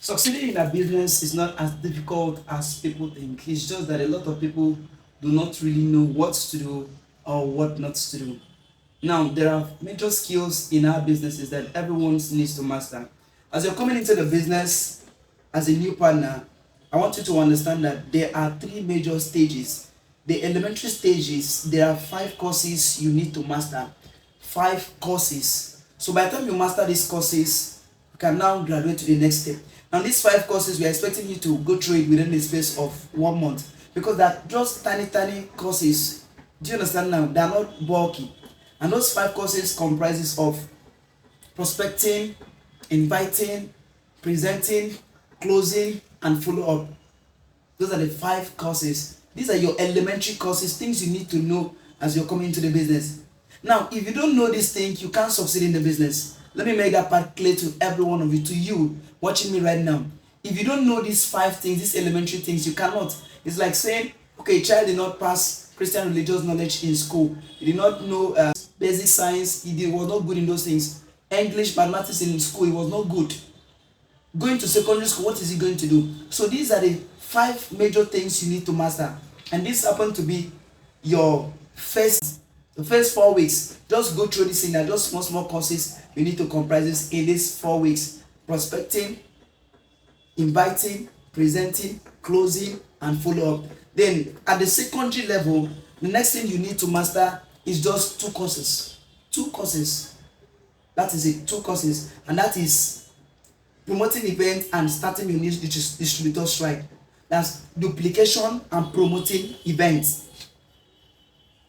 Succeeding in a business is not as difficult as people think. It's just that a lot of people do not really know what to do or what not to do. Now, there are major skills in our businesses that everyone needs to master. As you're coming into the business as a new partner, I want you to understand that there are three major stages. The elementary stages, there are 5 courses you need to master. 5 courses. So by the time you master these courses, you can now graduate to the next step. Now, these 5 courses, we are expecting you to go through it within the space of 1 month because they're just tiny, tiny courses. Do you understand now? They are not bulky. And those 5 courses comprises of prospecting, inviting, presenting, closing, and follow up. Those are the 5 courses. These are your elementary courses, things you need to know as you're coming into the business. Now, if you don't know these things, you can't succeed in the business. Let me make that part clear to every one of you, to you watching me right now. If you don't know these 5 things, these elementary things, you cannot. It's like saying, okay, a child did not pass Christian religious knowledge in school. He did not know basic science. Was not good in those things. English, mathematics in school, he was not good. Going to secondary school, what is he going to do? So these are the 5 major things you need to master. And this happen to be your the first 4 weeks. Just go through this thing. Are just small courses you need to comprise this in these 4 weeks: prospecting, inviting, presenting, closing, and follow up. Then at the secondary level, the next thing you need to master is just 2 courses. 2 courses. That is it. 2 courses, and that is promoting events and starting your niche distributors right. That's duplication and promoting events.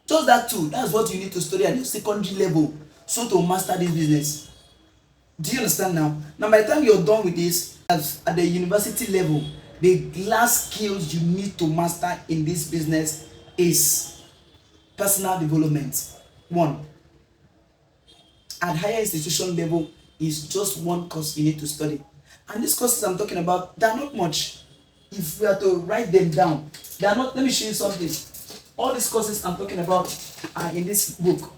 Just that too. That's what you need to study at the secondary level so to master this business. Do you understand now? Now, by the time you're done with this, at the university level, the last skills you need to master in this business is personal development. One, at higher institution level, is just 1 course you need to study. And these courses I'm talking about, they're not much. If we are to write them down, they are not. Let me show you something. All these courses I'm talking about are in this book.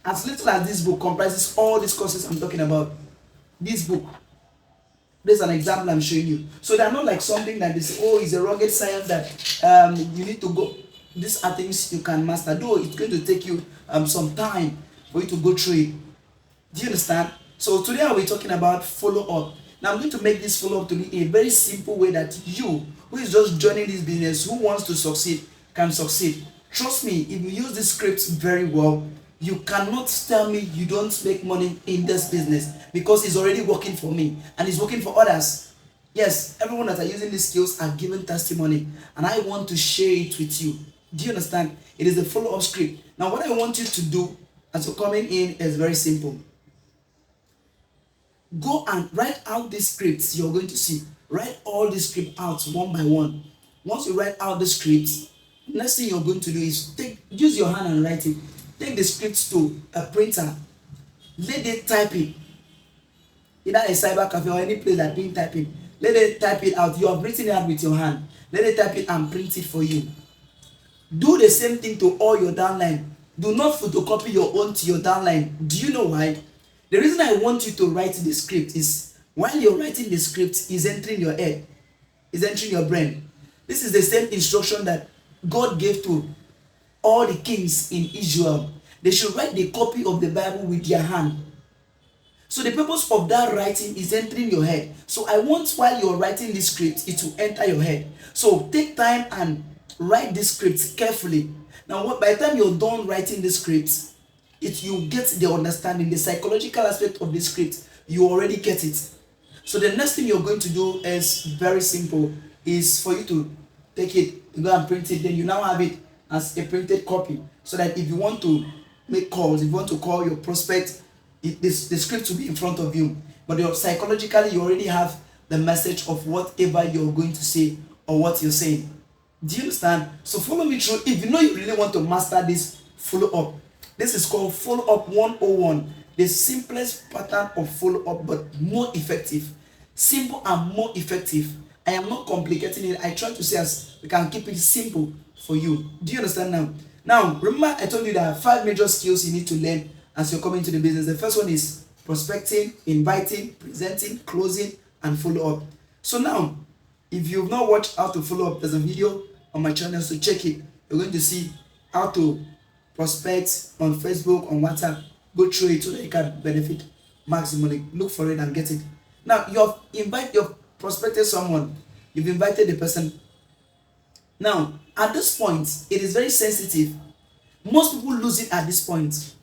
As little as this book comprises all these courses I'm talking about. This book. There's an example I'm showing you. So they're not like something that is, oh, it's a rugged science that you need to go. These are things you can master. Though it's going to take you some time for you to go through it. Do you understand? So today I'll be talking about follow up. Now I'm going to make this follow up to be a very simple way that you, who is just joining this business, who wants to succeed, can succeed. Trust me, if you use this script very well, you cannot tell me you don't make money in this business because it's already working for me and it's working for others. Yes, everyone that are using these skills are giving testimony and I want to share it with you. Do you understand? It is a follow-up script. Now what I want you to do as you're coming in is very simple. Go and write out these scripts you're going to see. Write all the script out one by one. Once you write out the scripts, next thing you're going to do is use your hand and write it. Take the scripts to a printer. Let it type it. Either a cyber cafe or any place that doing typing. Let it type it out. You have written it out with your hand. Let it type it and print it for you. Do the same thing to all your downline. Do not photocopy your own to your downline. Do you know why? The reason I want you to write the script is while you're writing the script, is entering your head, is entering your brain. This is the same instruction that God gave to all the kings in Israel. They should write the copy of the Bible with their hand. So the purpose of that writing is entering your head. So I want while you're writing this script, it to enter your head. So take time and write this script carefully. Now, by the time you're done writing the script, you get the understanding, the psychological aspect of the script. You already get it. So the next thing you're going to do is very simple. Is for you to take it, go and print it. Then you now have it as a printed copy. So that if you want to make calls, if you want to call your prospect, the script will be in front of you. But psychologically, you already have the message of whatever you're going to say or what you're saying. Do you understand? So follow me through. If you know you really want to master this follow up, this is called follow up 101. The simplest pattern of follow up, but more effective. Simple and more effective. I am not complicating it. I try to say as we can keep it simple for you. Do you understand now? Now, remember I told you there are 5 major skills you need to learn as you're coming to the business. The first one is prospecting, inviting, presenting, closing, and follow up. So now, if you've not watched how to follow up, there's a video on my channel, so check it. You're going to see how to prospect on Facebook, on WhatsApp. Go through it so that you can benefit maximally. Look for it and get it. Now, you've prospected someone, you've invited the person. Now, at this point, it is very sensitive. Most people lose it at this point.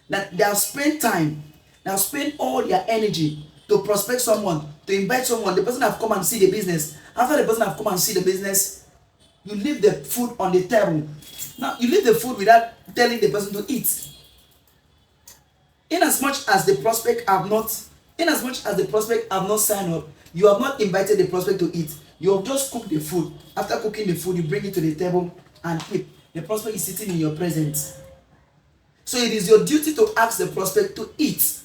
That they have spent time, they have spent all their energy to prospect someone, to invite someone. The person have come and see the business. After the person have come and see the business, you leave the food on the table. Now, you leave the food without telling the person to eat. In as much as the prospect have not signed up, you have not invited the prospect to eat. You have just cooked the food. After cooking the food, you bring it to the table and eat. The prospect is sitting in your presence. So it is your duty to ask the prospect to eat.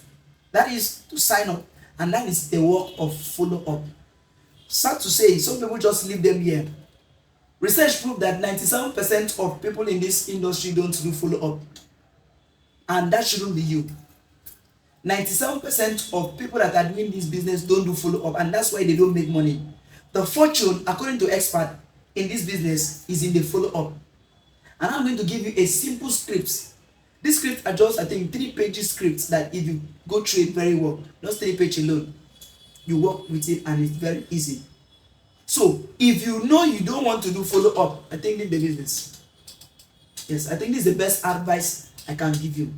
That is to sign up. And that is the work of follow-up. Sad to say, some people just leave them here. Research proved that 97% of people in this industry don't do follow-up. And that shouldn't be you. 97% of people that are doing this business don't do follow-up, and that's why they don't make money. The fortune, according to experts in this business, is in the follow-up. And I'm going to give you a simple script. These scripts are just, I think, 3-page scripts that if you go through it very well, just 3 pages alone, you work with it and it's very easy. So, if you know you don't want to do follow-up, I think leave the business. Yes, I think this is the best advice I can give you.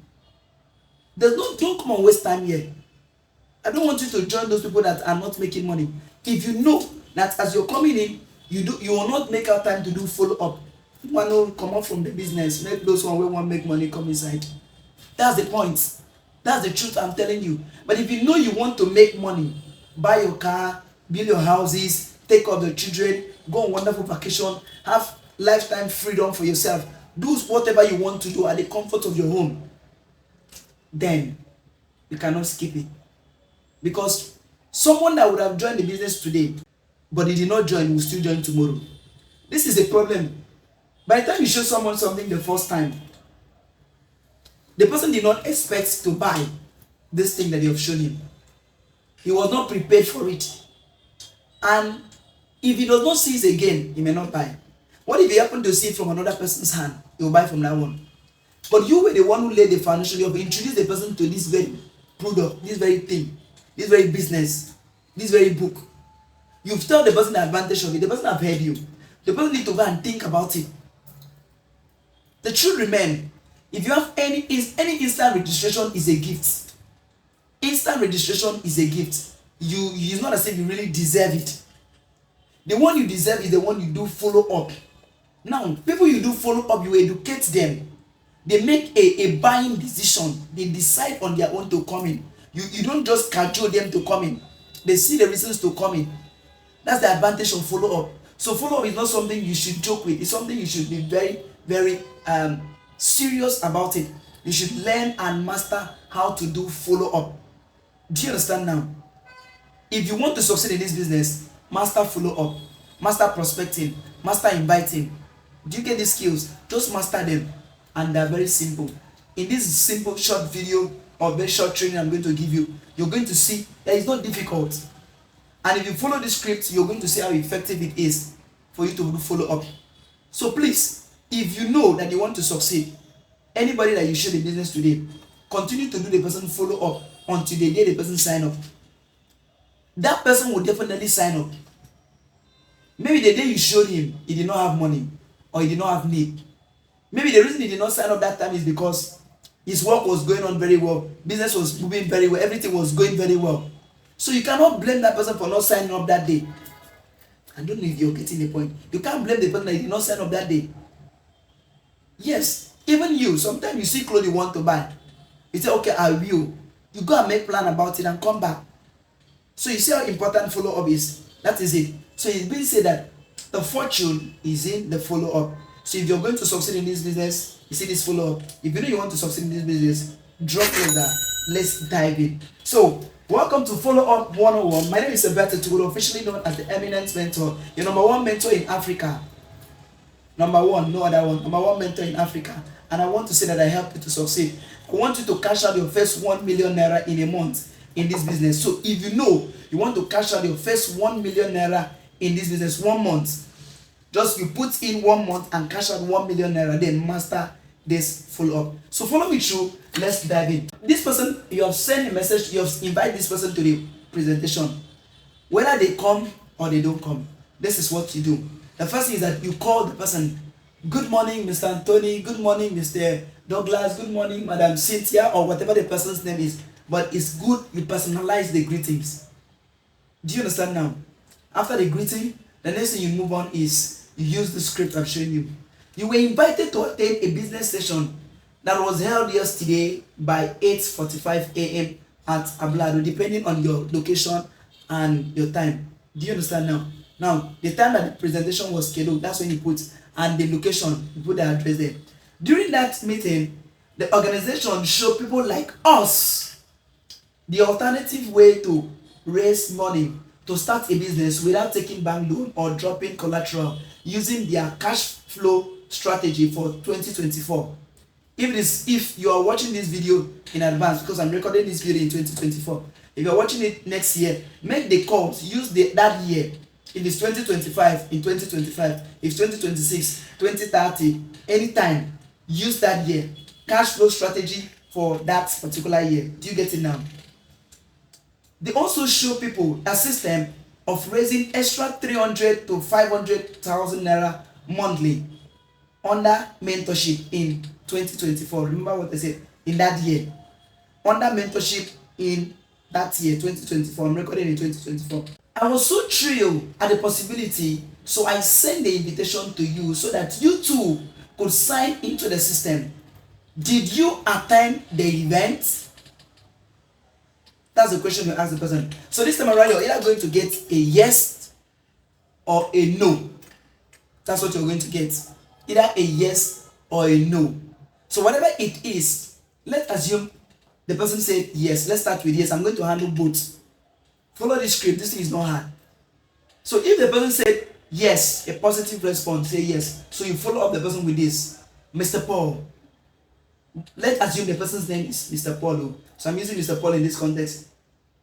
Don't come and waste time here. I don't want you to join those people that are not making money. If you know that as you're coming in, you will not make out time to do follow-up. You want to come out from the business, make those who want to make money come inside. That's the point. That's the truth I'm telling you. But if you know you want to make money, buy your car, build your houses, take care of the children, go on wonderful vacation, have lifetime freedom for yourself, do whatever you want to do at the comfort of your home, then you cannot skip it. Because someone that would have joined the business today but he did not join will still join tomorrow. This is a problem. By the time you show someone something the first time, the person did not expect to buy this thing that you have shown him. He was not prepared for it. And if he does not see it again, he may not buy. What if he happen to see it from another person's hand? He will buy from that one. But you were the one who laid the foundation. You have introduced the person to this very product, this very thing, this very business, this very book. You've told the person the advantage of it. The person have heard you. The person need to go and think about it. The truth remains, if you have any instant registration is a gift. Instant registration is a gift. It's not as if you really deserve it. The one you deserve is the one you do follow up. Now, people you do follow up, you educate them. They make a buying decision. They decide on their own to come in. You don't just cajole them to come in. They see the reasons to come in. That's the advantage of follow up. So follow up is not something you should joke with. It's something you should be very, very serious about it. You should learn and master how to do follow up. Do you understand now? If you want to succeed in this business, master follow up, master prospecting, master inviting. Do you get these skills? Just master them, and they're very simple. In this simple short video or very short training I'm going to give you, you're going to see that it's not difficult. And if you follow the script, you're going to see how effective it is for you to do follow up. So please, if you know that you want to succeed, anybody that you show the business today, continue to do the person follow up until the day the person sign up. That person will definitely sign up. Maybe the day you showed him, he did not have money or he did not have need. Maybe the reason he did not sign up that time is because his work was going on very well, business was moving very well, everything was going very well. So you cannot blame that person for not signing up that day. I don't know if you're getting the point. You can't blame the person that did not sign up that day. Yes, even you, sometimes you see clothes you want to buy. You say, okay, I will. You go and make plan about it and come back. So you see how important follow-up is. That is it. So it's been said that the fortune is in the follow-up. So if you're going to succeed in this business, you see this follow-up. If you know you want to succeed in this business, drop it down. Let's dive in. So, welcome to Follow Up 101. My name is Alberto Tugolo, officially known as the Eminent Mentor. Your number one mentor in Africa. Number one, no other one. Number one mentor in Africa. And I want to say that I help you to succeed. I want you to cash out your first 1 million naira in a month. in this business. So if you know you want to cash out your first 1 million naira in this business 1 month, just you put in 1 month and cash out 1 million naira, then master this follow up. So follow me through. Let's dive in. This person, you have sent a message, you have invited this person to the presentation. Whether they come or they don't come, this is what you do. The first thing is that you call the person. Good morning, Mr. Anthony. Good morning, Mr. Douglas. Good morning, Madam Cynthia, or whatever the person's name is. But it's good you personalize the greetings. Do you understand now? After the greeting, the next thing you move on is you use the script I'm showing you. You were invited to attend a business session that was held yesterday by 8:45 a.m. at Ablado, depending on your location and your time. Do you understand now? Now, the time that the presentation was scheduled, that's when you put, and the location, you put the address there. During that meeting, the organization showed people like us the alternative way to raise money to start a business without taking bank loan or dropping collateral, using their cash flow strategy for 2024. If you are watching this video in advance, because I'm recording this video in 2024, if you are watching it next year, make the calls, use that year. If it's 2025, in 2025, if 2026, 2030, anytime, use that year. Cash flow strategy for that particular year. Do you get it now? They also show people a system of raising extra 300 to 500,000 naira monthly under mentorship in 2024. Remember what I said in that year. Under mentorship in that year, 2024. I'm recording in 2024. I was so thrilled at the possibility, so I sent the invitation to you so that you too could sign into the system. Did you attend the event? That's the question you ask the person. So this time around, you're either going to get a yes or a no. That's what you're going to get. Either a yes or a no. So whatever it is, let's assume the person said yes. Let's start with yes. I'm going to handle both. Follow the script. This thing is not hard. So if the person said yes, a positive response, say yes. So you follow up the person with this. Mr. Paul. Let's assume the person's name is Mr. Paul. So I'm using Mr. Paul in this context.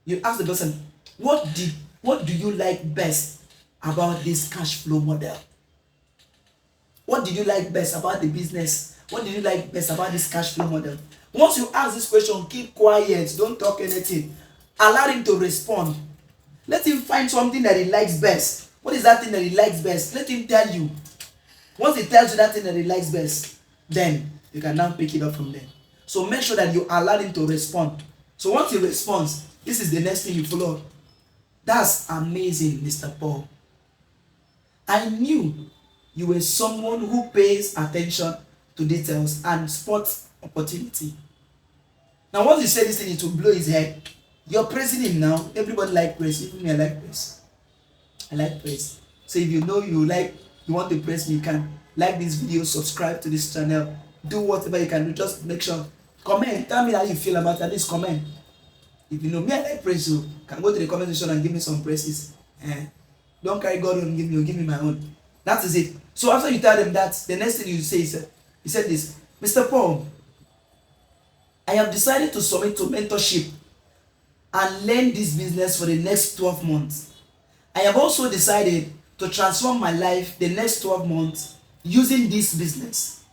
You ask the person, what do you like best about this cash flow model? What did you like best about the business? What did you like best about this cash flow model? Once you ask this question, keep quiet. Don't talk anything. Allow him to respond. Let him find something that he likes best. What is that thing that he likes best? Let him tell you. Once he tells you that thing that he likes best, then you can now pick it up from there. So make sure that you allow him to respond. So once he responds, this is the next thing you follow. That's amazing, Mr. Paul. I knew you were someone who pays attention to details and spots opportunity. Now once you say this thing, it will blow his head. You're praising him now. Everybody like praise. Even me, I like praise. I like praise. So if you know you want to praise me, you can like this video, subscribe to this channel, do whatever you can do. Just make sure, comment, tell me how you feel about it. At least comment. If you know me, I like praise, you can go to the comment section and give me some praises. Don't carry God on, give me my own. That is it. So after you tell them that, the next thing you say is, he said this, Mr. Paul, I have decided to submit to mentorship and learn this business for the next 12 months. I have also decided to transform my life the next 12 months using this business.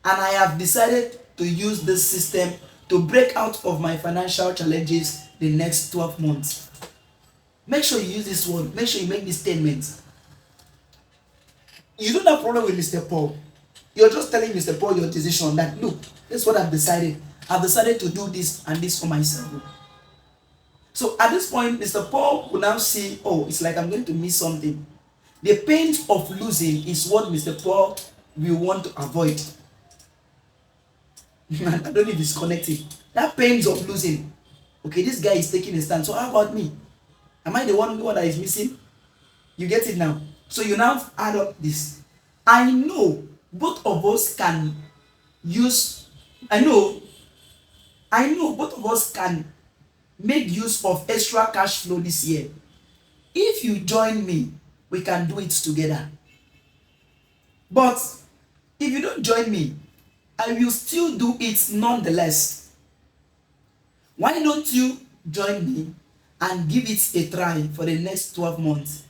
And I have decided to use this system to break out of my financial challenges the next 12 months. Make sure you use this word. Make sure you make this statement. You don't have problem with Mr. Paul. You're just telling Mr. Paul your decision that, look, this is what I've decided. I've decided to do this and this for myself. So at this point, Mr. Paul will now see, oh, it's like I'm going to miss something. The pain of losing is what Mr. Paul will want to avoid. I don't know if it's connected. That pain of losing. Okay, this guy is taking a stand. So how about me? Am I the one that is missing? You get it now? So you now add up this. I know both of us can use, I know both of us can make use of extra cash flow this year. If you join me, we can do it together. But if you don't join me, I will still do it nonetheless. Why don't you join me and give it a try for the next 12 months,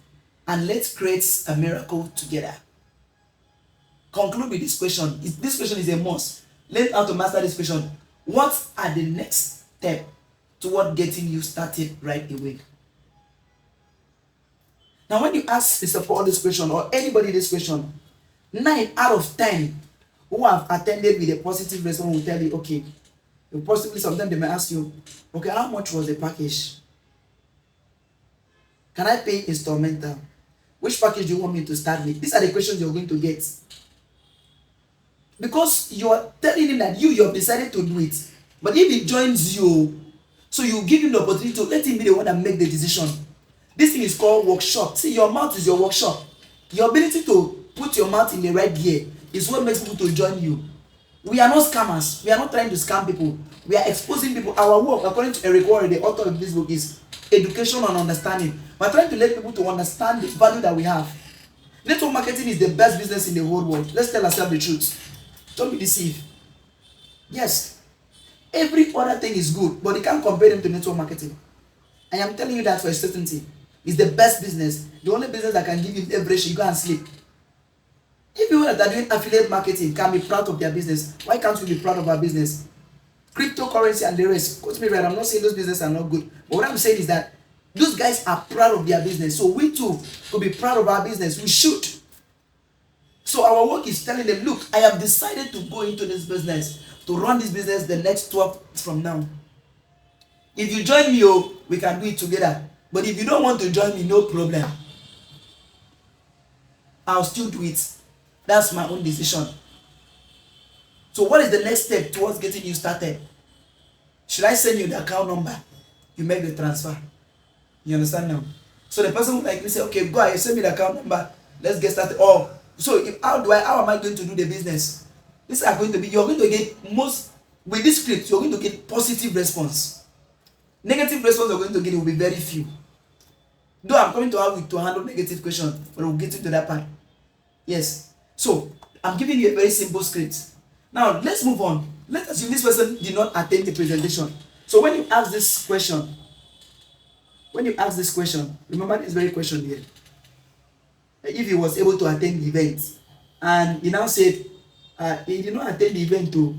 and let's create a miracle together. Conclude with this question. This question is a must. Learn how to master this question. What are the next steps toward getting you started right away? Now, when you ask Mr. Paul this question, or anybody this question, 9 out of 10 who have attended with a positive response will tell you, okay, possibly sometimes they may ask you, okay, how much was the package? Can I pay instrumental? Which package do you want me to start with? These are the questions you're going to get. Because you are telling him that you have decided to do it. But if he joins you, so you give him the opportunity to let him be the one that make the decision. This thing is called workshop. See, your mouth is your workshop. Your ability to put your mouth in the right gear is what makes people to join you. We are not scammers. We are not trying to scam people. We are exposing people. Our work, according to Eric Warren, the author of this book, is education and understanding. We are trying to let people to understand the value that we have. Network marketing is the best business in the whole world. Let's tell ourselves the truth. Don't be deceived. Yes, every other thing is good, but you can't compare them to network marketing. I am telling you that for a certainty. It's the best business. The only business that can give you leverage, you go and sleep. If people that are doing affiliate marketing can be proud of their business, why can't we be proud of our business? Cryptocurrency and the rest, quote me right, I'm not saying those businesses are not good, but what I'm saying is that those guys are proud of their business, so we too could be proud of our business. We should. So our work is telling them, look, I have decided to go into this business, to run this business the next 12 months from now. If you join me, we can do it together. But if you don't want to join me, no problem. I'll still do it. That's my own decision. So what is the next step towards getting you started? Should I send you the account number? You make the transfer. You understand now? So the person will likely say, okay, go ahead, send me the account number. Let's get started. Or so how am I going to do the business? These are going to be, you're going to get with this script, you're going to get positive response. Negative response you're going to get will be very few. Though I'm coming to handle negative questions, but we'll get into that part. Yes. So I'm giving you a very simple script. Now let's move on. Let us assume this person did not attend the presentation. So when you ask this question, remember this very question here. If he was able to attend the event, and he now said he did not attend the event too.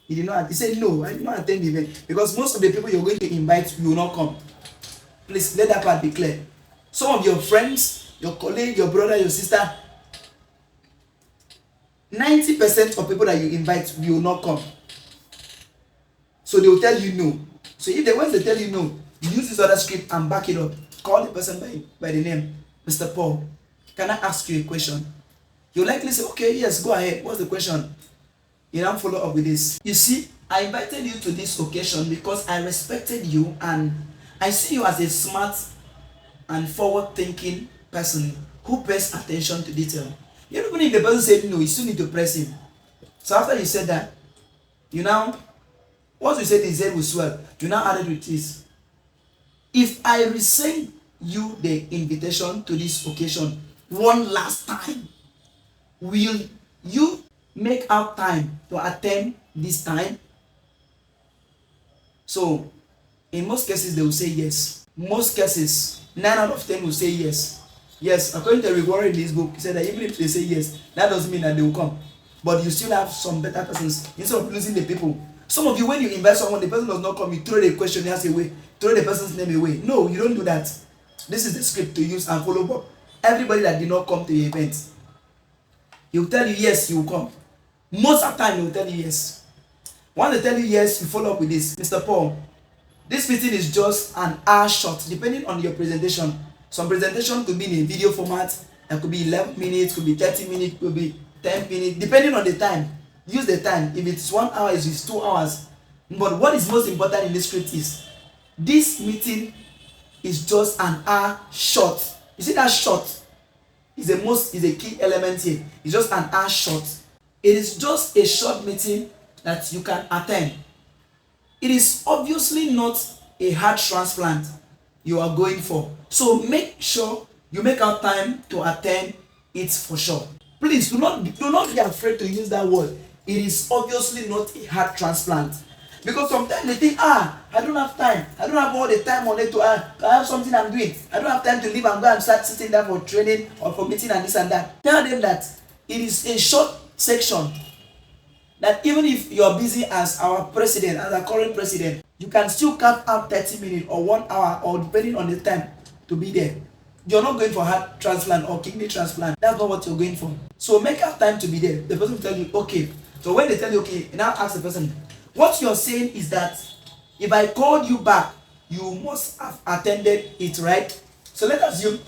He said, no, I did not attend the event, because most of the people you're going to invite will not come. Please let that part be clear. Some of your friends, your colleague, your brother, your sister, 90% of people that you invite will not come. So they will tell you no. So if once they tell you no, you use this other script and back it up. Call the person by the name, Mr. Paul. Can I ask you a question? You'll likely say, okay, yes, go ahead. What's the question? You now follow up with this. You see, I invited you to this occasion because I respected you and I see you as a smart and forward-thinking person who pays attention to detail. Even if the person said no, you still need to press him. So after you said that, once you said his head will swell, you now add it with this. If I resend you the invitation to this occasion one last time, will you make out time to attend this time? So in most cases they will say yes. Most cases 9 out of 10 will say yes. Yes, according to Eric Warren in this book, he said that even if they say yes, that doesn't mean that they will come. But you still have some better persons instead of losing the people. Some of you, when you invite someone, the person does not come, you throw the questionnaires away, throw the person's name away. No, you don't do that. This is the script to use and follow up. Everybody that did not come to the event, he will tell you yes, you will come. Most of the time, he will tell you yes. Once they tell you yes, you follow up with this. Mr. Paul, this meeting is just an hour short, depending on your presentation. Some presentation could be in a video format, it could be 11 minutes, could be 30 minutes, could be 10 minutes, depending on the time. Use the time. If it's 1 hour, it's 2 hours. But what is most important in this script is this meeting is just an hour short. You see that short is a key element here. It's just an hour short. It is just a short meeting that you can attend. It is obviously not a heart transplant you are going for. So make sure you make out time to attend it for sure. Please do not be afraid to use that word. It is obviously not a heart transplant. Because sometimes they think, I don't have time. I don't have all the time on it to I have something I'm doing. I don't have time to leave and go and start sitting down for training or for meeting and this and that. Tell them that it is a short section. That even if you're busy as our president, as our current president, you can still carve out 30 minutes or 1 hour or depending on the time to be there. You're not going for heart transplant or kidney transplant. That's not what you're going for. So make out time to be there. The person will tell you, okay. So when they tell you, okay, now ask the person, what you're saying is that if I called you back, you must have attended it, right? So let's assume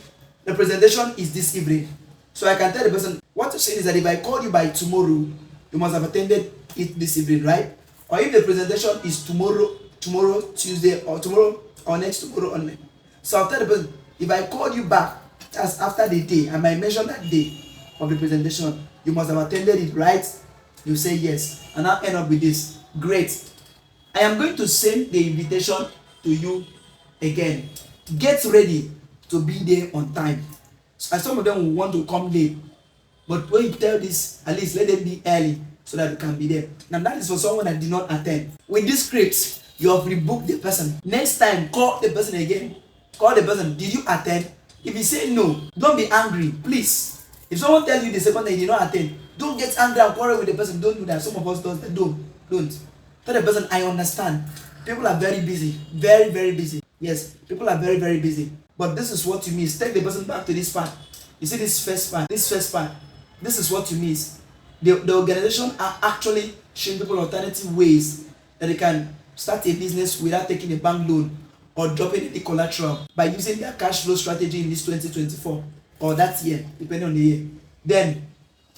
the presentation is this evening. So I can tell the person, what you're saying is that if I call you by tomorrow, you must have attended it this evening, right? Or if the presentation is tomorrow, Tuesday, or tomorrow, or next tomorrow only. So I'll tell the person, if I call you back, that's after the day, and I mention that day of the presentation, you must have attended it, right? You say yes. And I'll end up with this. Great. I am going to send the invitation to you again. Get ready to be there on time. And some of them will want to come late. But when you tell this, at least let them be early so that you can be there. Now that is for someone that did not attend. With this script, you have rebooked the person. Next time, call the person again. Call the person. Did you attend? If you say no, don't be angry, please. If someone tells you the second time you did not attend, don't get angry and quarrel with the person. Don't do that. Some of us do that. Don't. Tell the person, I understand. People are very busy. Very, very busy. Yes, people are very, very busy. But this is what you miss. Take the person back to this part. You see this first part. This is what you miss. The organization are actually showing people alternative ways that they can start a business without taking a bank loan or dropping any collateral by using their cash flow strategy in this 2024 or that year, depending on the year. Then,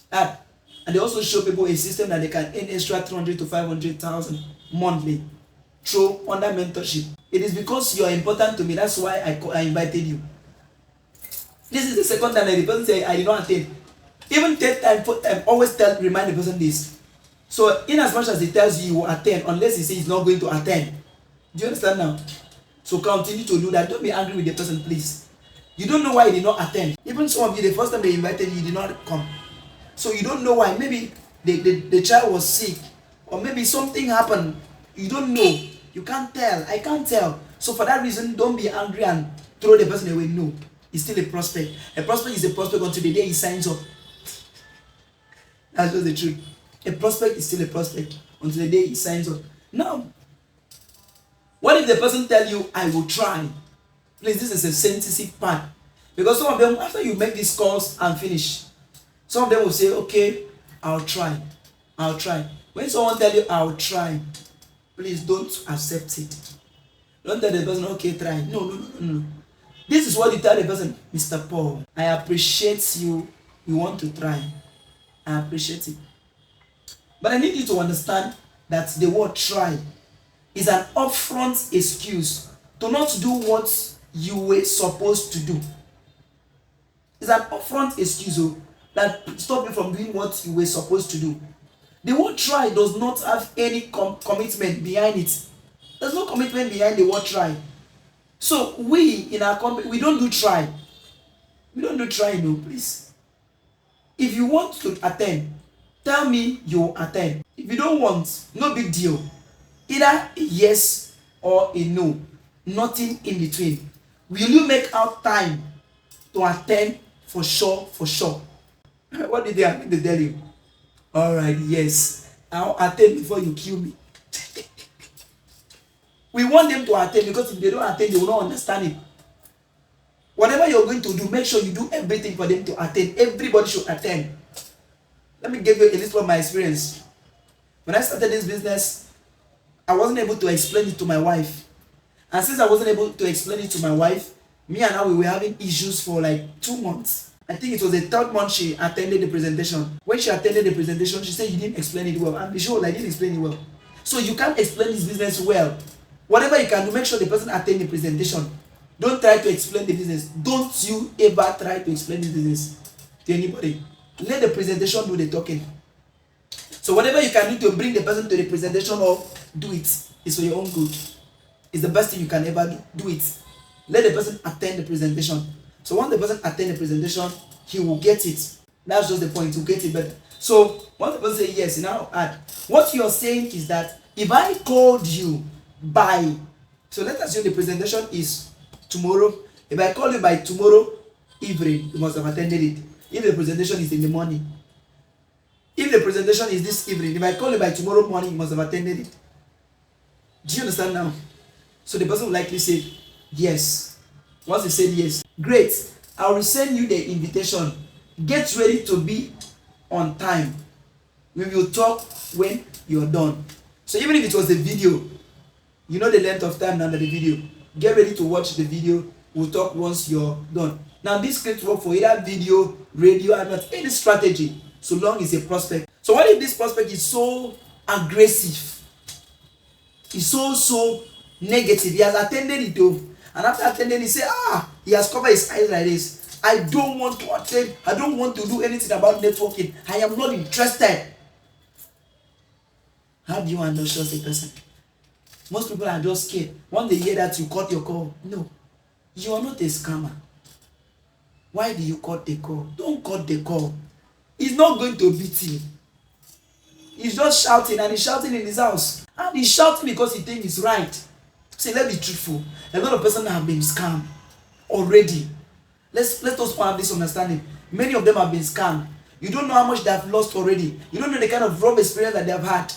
and they also show people a system that they can earn extra 300 to 500,000 monthly through under mentorship. It is because you are important to me. That's why I invited you. This is the second time that the person say I did not attend. Even third time, fourth time, always remind the person this. So in as much as he tells you you will attend, unless he says he's not going to attend. Do you understand now? So continue to do that. Don't be angry with the person, please. You don't know why he did not attend. Even some of you, the first time they invited you, did not come. So you don't know why. Maybe the child was sick, or maybe something happened. You don't know. You can't tell. I can't tell. So for that reason, don't be angry and throw the person away. No. He's still a prospect. A prospect is a prospect until the day he signs up. That's just the truth. A prospect is still a prospect until the day he signs up. Now, what if the person tell you, I will try? Please, this is a sensitive part. Because some of them, after you make these calls and finish, some of them will say, okay, I'll try. When someone tell you, I'll try, please don't accept it. Don't tell the person, okay, try. No. This is what you tell the person, Mr. Paul, I appreciate you want to try. I appreciate it. But I need you to understand that the word try is an upfront excuse to not do what you were supposed to do. It's an upfront excuse that stops you from doing what you were supposed to do. The word try does not have any commitment behind it. There's no commitment behind the word try. So we in our company, we don't do try. We don't do try, no, please. If you want to attend, tell me you attend. If you don't want, no big deal. Either a yes or a no. Nothing in between. Will you make out time to attend for sure? What did they tell you? Alright, yes. I'll attend before you kill me. We want them to attend because if they don't attend, they will not understand it. Whatever you're going to do, make sure you do everything for them to attend. Everybody should attend. Let me give you a little of my experience. When I started this business, I wasn't able to explain it to my wife. And since I wasn't able to explain it to my wife, me and her, we were having issues for like 2 months. I think it was the 3rd month she attended the presentation. When she attended the presentation, she said, you didn't explain it well. And sure, I didn't explain it well. So you can't explain this business well. Whatever you can do, make sure the person attend the presentation. Don't try to explain the business. Don't you ever try to explain the business to anybody. Let the presentation do the talking. So whatever you can do to bring the person to the presentation or do it, is for your own good. It's the best thing you can ever do. Do it. Let the person attend the presentation. So once the person attend the presentation, he will get it. That's just the point, to get it better. So once the person say yes, now add. What you're saying is that If I called you by, so let's assume the presentation is tomorrow. If I call you by tomorrow evening, you must have attended it. If the presentation is in the morning, if the presentation is this evening, if I call you by tomorrow morning, you must have attended it. Do you understand now? So the person will likely say yes. Once he said yes, great, I will send you the invitation. Get ready to be on time. We will talk when you're done. So even if it was a video, you know the length of time under the video. Get ready to watch the video. We'll talk once you're done. Now this script work for either video, radio, advert, any strategy, so long as a prospect. So what if this prospect is so aggressive? He's so negative. He has attended it though. And after attending, he say, he has covered his eyes like this. I don't want to attend. I don't want to do anything about networking. I am not interested. How do you handle such a person? Most people are just scared. Once they hear that you cut your call, no, you are not a scammer. Why do you cut the call? Don't cut the call. He's not going to beat you. He's just shouting, and he's shouting in his house. And he's shouting because he thinks he's right. See, let's be truthful. A lot of persons have been scammed already. Let us have this understanding. Many of them have been scammed. You don't know how much they have lost already. You don't know the kind of rough experience that they have had.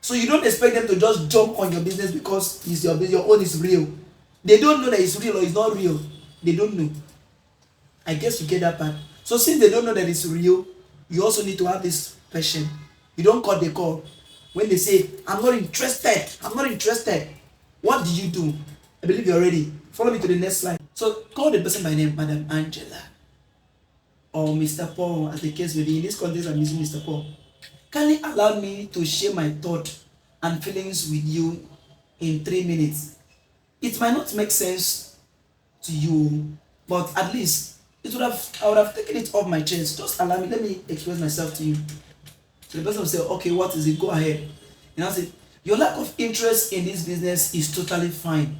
So you don't expect them to just jump on your business because it's your own is real. They don't know that it's real or it's not real. They don't know. I guess you get that part. So since they don't know that it's real, you also need to have this passion. You don't cut the call. When they say, I'm not interested, I'm not interested, what do you do? I believe you're ready. Follow me to the next slide. So call the person by name, Madam Angela or Mr. Paul, as the case may be. In this context, I'm using Mr. Paul. Kindly allow me to share my thoughts and feelings with you in 3 minutes. It might not make sense to you, but at least I would have taken it off my chest. Just allow me, let me express myself to you. So the person will say, okay, what is it? Go ahead. And I'll say, your lack of interest in this business is totally fine.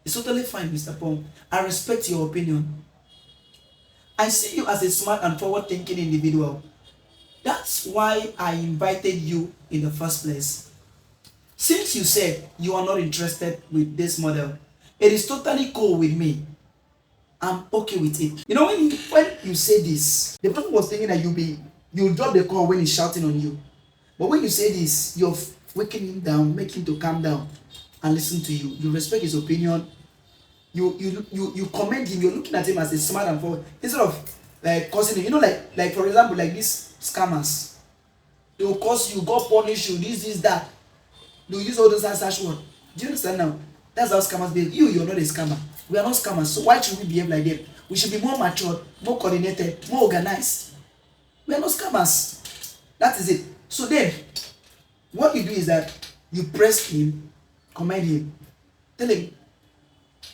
It's totally fine, Mr. Paul. I respect your opinion. I see you as a smart and forward-thinking individual. That's why I invited you in the first place. Since you said you are not interested with this model, it is totally cool with me. I'm okay with it. You know, when you say this, the person was thinking that you'll drop the call when he's shouting on you. But when you say this, you're waking him down, make him to calm down and listen to you. You respect his opinion. You commend him. You're looking at him as a smart and forward. Instead of like causing him, you know, like for example, like these scammers. They will cause you, God punish you, this, that. They'll use all those such words. Do you understand now? That's how scammers behave. You're not a scammer. We are not scammers. So why should we behave like them? We should be more mature, more coordinated, more organized. We are not scammers. That is it. So then, what you do is that you press him, commend him, tell him,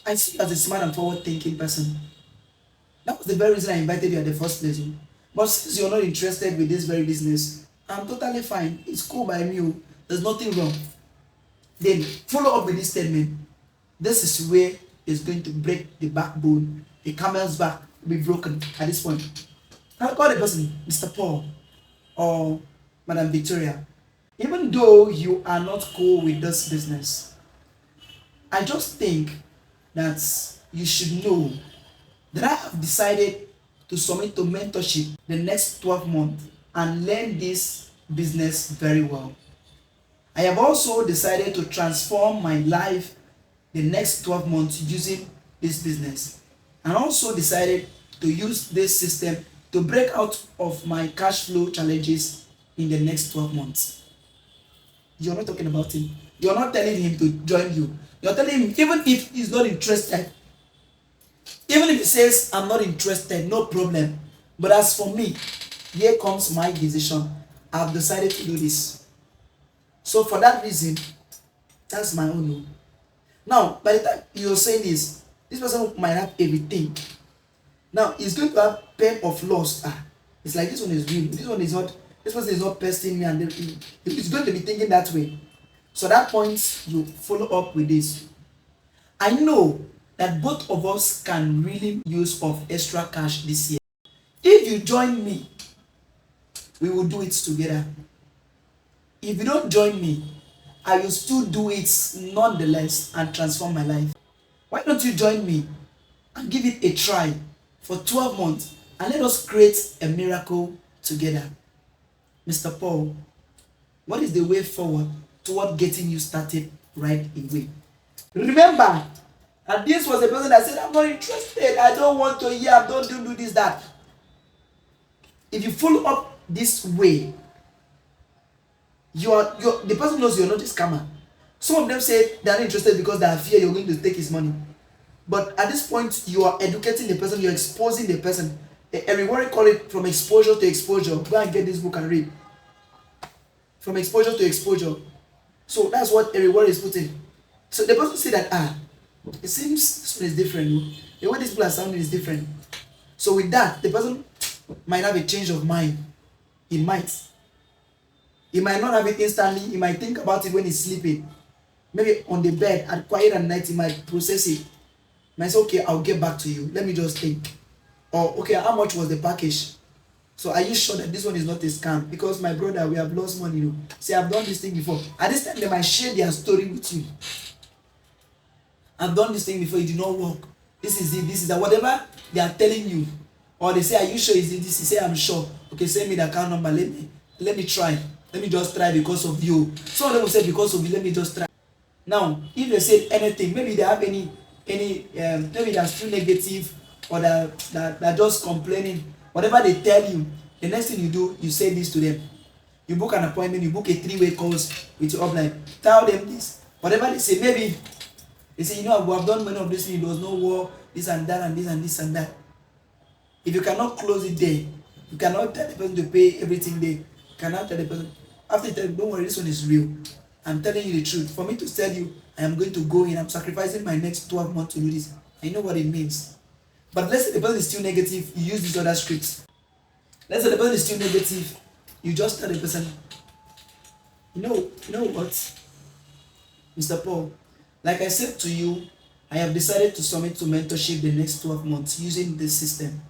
I see you as a smart and forward-thinking person. That was the very reason I invited you at the first place. But since you're not interested with this very business, I'm totally fine. It's cool by me. There's nothing wrong. Then follow up with this statement. This is where it's going to break the backbone. The camel's back will be broken at this point. Now call the person Mr. Paul or Madam Victoria. Even though you are not cool with this business, I just think that you should know that I have decided to submit to mentorship the next 12 months and learn this business very well. I have also decided to transform my life the next 12 months using this business, and also decided to use this system to break out of my cash flow challenges in the next 12 months. You're not talking about him. You're not telling him to join you. You're telling him, even if he's not interested, even if he says, I'm not interested, no problem. But as for me, here comes my decision. I've decided to do this. So for that reason, that's my own rule. Now, by the time you're saying this person might have everything. Now, he's going to have pain of loss. It's like this one is real. This one is not, this person is not pesting me, and he's going to be thinking that way. So at that point, you follow up with this. I know that both of us can really use of extra cash this year. If you join me, we will do it together. If you don't join me, I will still do it nonetheless and transform my life. Why don't you join me and give it a try for 12 months and let us create a miracle together? Mr. Paul, what is the way forward toward getting you started right away? Remember, and this was a person that said, I'm not interested, I don't want to hear, I don't do this, that. If you follow up this way, the person knows you're not a scammer. Some of them say they're not interested because they are fear you're going to take his money. But at this point, you are educating the person, you're exposing the person. Everyone call it from exposure to exposure. Go and get this book and read. From exposure to exposure. So that's what everyone is putting. So the person say that, it seems this one is different. The way these people are sounding is different. So with that, the person might have a change of mind. He might. He might not have it instantly. He might think about it when he's sleeping. Maybe on the bed at quiet at night, he might process it. He might say, okay, I'll get back to you. Let me just think. Or, okay, how much was the package? So are you sure that this one is not a scam? Because my brother, we have lost money. See, I've done this thing before. At this time, they might share their story with you. I've done this thing before, it did not work. This is it, this is that. Whatever they are telling you. Or they say, are you sure is it this? You say, I'm sure. Okay, send me the account number. Let me try. Let me just try because of you. Some of them will say because of you, let me just try. Now, if they say anything, maybe they have maybe they're still negative or they're just complaining. Whatever they tell you, the next thing you do, you say this to them. You book an appointment, you book a 3-way course with your upline. Tell them this. Whatever they say, maybe they say, we have done many of this things, there was no war, this and that, and this and this and that. If you cannot close it there, you cannot tell the person to pay everything there. You cannot tell the person, after you tell them, don't worry, this one is real. I'm telling you the truth. For me to tell you, I am going to go in, I'm sacrificing my next 12 months to do this. I know what it means. But let's say the person is still negative, you use these other scripts. Let's say the person is still negative, you just tell the person, you know what, Mr. Paul, like I said to you, I have decided to submit to mentorship the next 12 months using this system.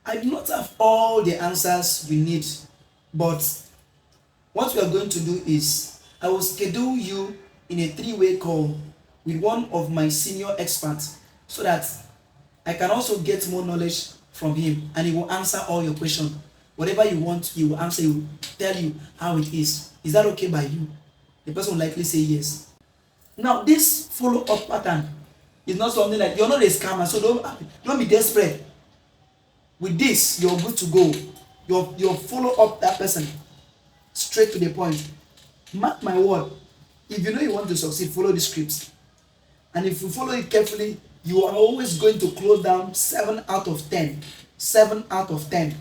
I do not have all the answers you need, but what we are going to do is, I will schedule you in a 3-way call with one of my senior experts so that I can also get more knowledge from him and he will answer all your questions. Whatever you want, he will answer, he will tell you how it is. Is that okay by you? The person will likely say yes. Now, this follow-up pattern is not something like, you're not a scammer, so don't be desperate. With this, you're good to go. You'll follow up that person straight to the point. Mark my word, if you know you want to succeed, follow the scripts. And if you follow it carefully, you are always going to close down 7 out of 10. 7 out of 10.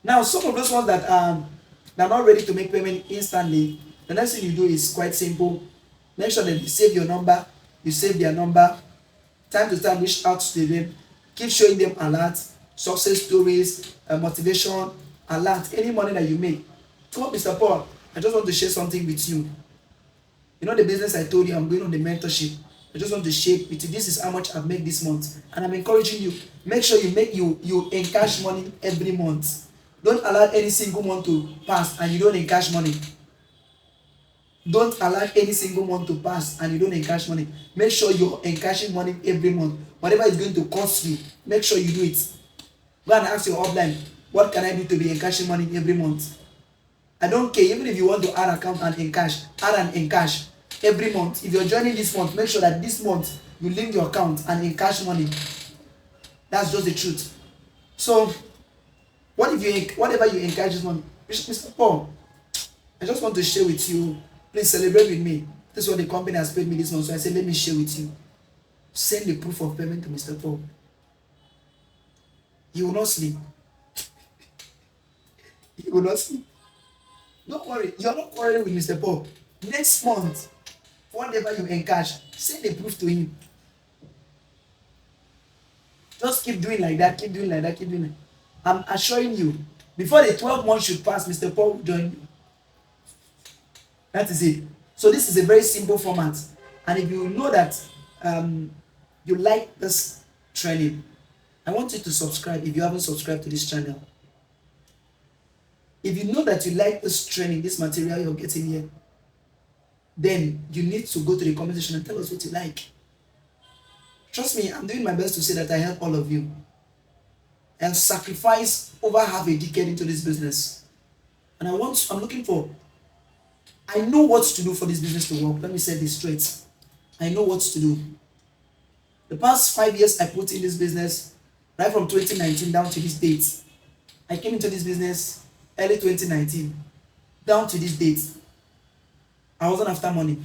Now, some of those ones that are not ready to make payment instantly, the next thing you do is quite simple. Make sure that you save your number, you save their number. Time to time, reach out to them. Keep showing them alerts, success stories, motivation, alert, any money that you make. Come on, Mr. Paul, I just want to share something with you. You know the business I told you I'm going on the mentorship. I just want to share with you. This is how much I've made this month. And I'm encouraging you. Make sure you encash money every month. Don't allow any single month to pass and you don't encash money. Don't allow any single month to pass and you don't encash money. Make sure you're encashing money every month. Whatever it's going to cost you, make sure you do it. Go and ask your upline, what can I do to be encashing money every month? I don't care, even if you want to add account and encash, add and encash every month. If you're joining this month, make sure that this month you link your account and encash money. That's just the truth. So, whatever you encash this month, Mr. Paul, I just want to share with you. Please celebrate with me. This is what the company has paid me this month. So I said, let me share with you. Send the proof of payment to Mr. Paul. He will not sleep. He will not sleep. Don't worry. You're not quarreling with Mr. Paul. Next month, whatever you encash, send the proof to him. Just keep doing like that. Keep doing like that. Keep doing like that. I'm assuring you, before the 12 months should pass, Mr. Paul will join you. That is it. So this is a very simple format. And if you know that you like this training, I want you to subscribe if you haven't subscribed to this channel. If you know that you like this training, this material you're getting here, then you need to go to the comment section and tell us what you like. Trust me, I'm doing my best to say that I help all of you. And sacrifice over half a decade into this business. And I'm looking for, I know what to do for this business to work. Let me say this straight. I know what to do. The past 5 years I put in this business, right from 2019 down to this date. I came into this business early 2019, down to this date. I wasn't after money.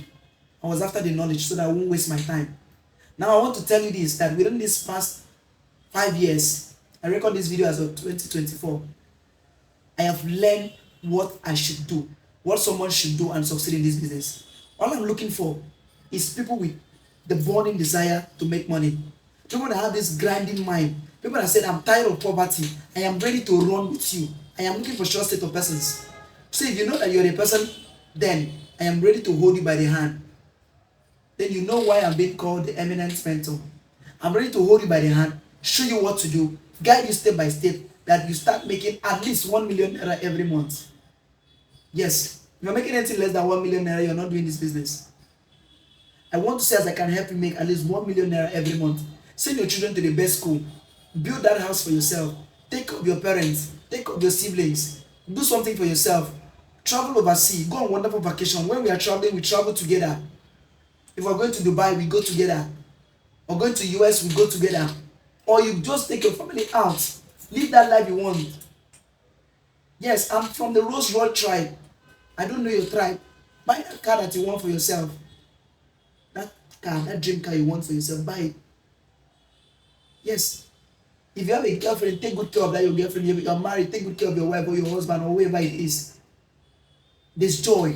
I was after the knowledge so that I won't waste my time. Now I want to tell you this, that within this past 5 years, I record this video as of 2024, I have learned what I should do, what someone should do and succeed in this business. All I'm looking for is people with the burning desire to make money. People that have this grinding mind. People that said, I'm tired of poverty. I am ready to run with you. I am looking for short set of persons. So if you know that you're a person, then I am ready to hold you by the hand. Then you know why I'm being called the Eminent Mentor. I'm ready to hold you by the hand, show you what to do, guide you step by step, that you start making at least 1 million naira every month. Yes, if you're making anything less than 1 million naira, you're not doing this business. I want to say as I can help you make at least 1 million naira every month. Send your children to the best school. Build that house for yourself. Take care of your parents. Take care of your siblings. Do something for yourself. Travel overseas. Go on wonderful vacation. When we are traveling, we travel together. If we're going to Dubai, we go together. Or going to US, we go together. Or you just take your family out. Live that life you want. Yes, I'm from the Rose Road tribe. I don't know your tribe. Buy that car that you want for yourself. That car, that dream car you want for yourself, buy it. Yes. If you have a girlfriend, take good care of that your girlfriend. If you're married, take good care of your wife or your husband or whoever it is. There's joy.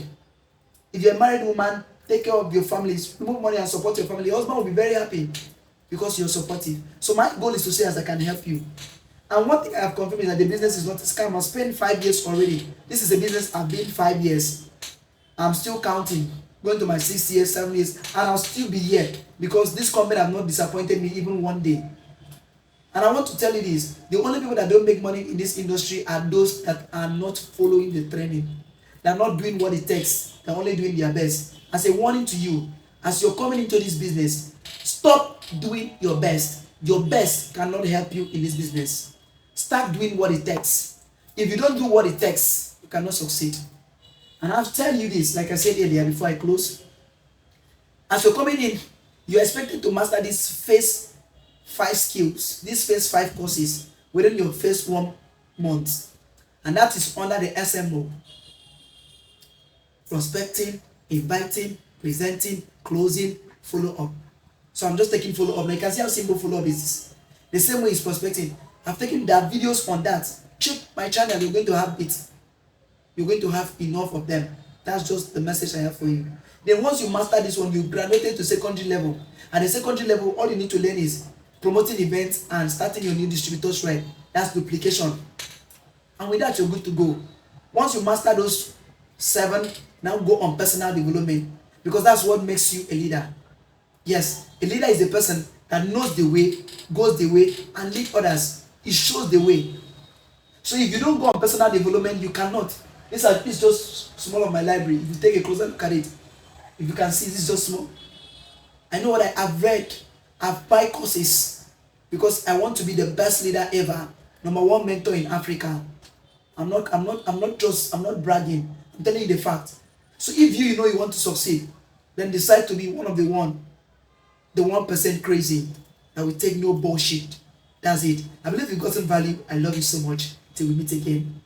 If you're a married woman, take care of your families, remove money and support your family. Your husband will be very happy because you're supportive. So my goal is to say as I can help you. And one thing I have confirmed is that the business is not a scam. I've spent 5 years already. This is a business I've been 5 years. I'm still counting. Going to my 6 years, 7 years, and I'll still be here because this company have not disappointed me even one day. And I want to tell you this, the only people that don't make money in this industry are those that are not following the training. They're not doing what it takes. They're only doing their best. As a warning to you, as you're coming into this business, stop doing your best. Your best cannot help you in this business. Start doing what it takes. If you don't do what it takes, you cannot succeed. And I'll tell you this, like I said earlier before I close, as you're coming in, you're expected to master these first 5 skills, these first 5 courses within your first 1 month. And that is under the SMO. Prospecting, inviting, presenting, closing, follow up. So I'm just taking follow up. Now you can see how simple follow up is. The same way is prospecting. I've taken their videos on that. Check my channel, you're going to have it. You're going to have enough of them. That's just the message I have for you. Then once you master this one, you graduated to secondary level. At the secondary level, all you need to learn is promoting events and starting your new distributors right. That's duplication. And with that, you're good to go. Once you master those 7, now go on personal development. Because that's what makes you a leader. Yes, a leader is a person that knows the way, goes the way, and lead others. It shows the way. So if you don't go on personal development, you cannot. This is just small of my library. If you take a closer look at it, if you can see, this is just small. I know what I've read. I've buy courses because I want to be the best leader ever. #1 mentor in Africa. I'm not bragging. I'm telling you the fact. So if you know you want to succeed, then decide to be one of the 1% crazy that will take no bullshit. That's it. I believe you've gotten value. I love you so much. Till we meet again.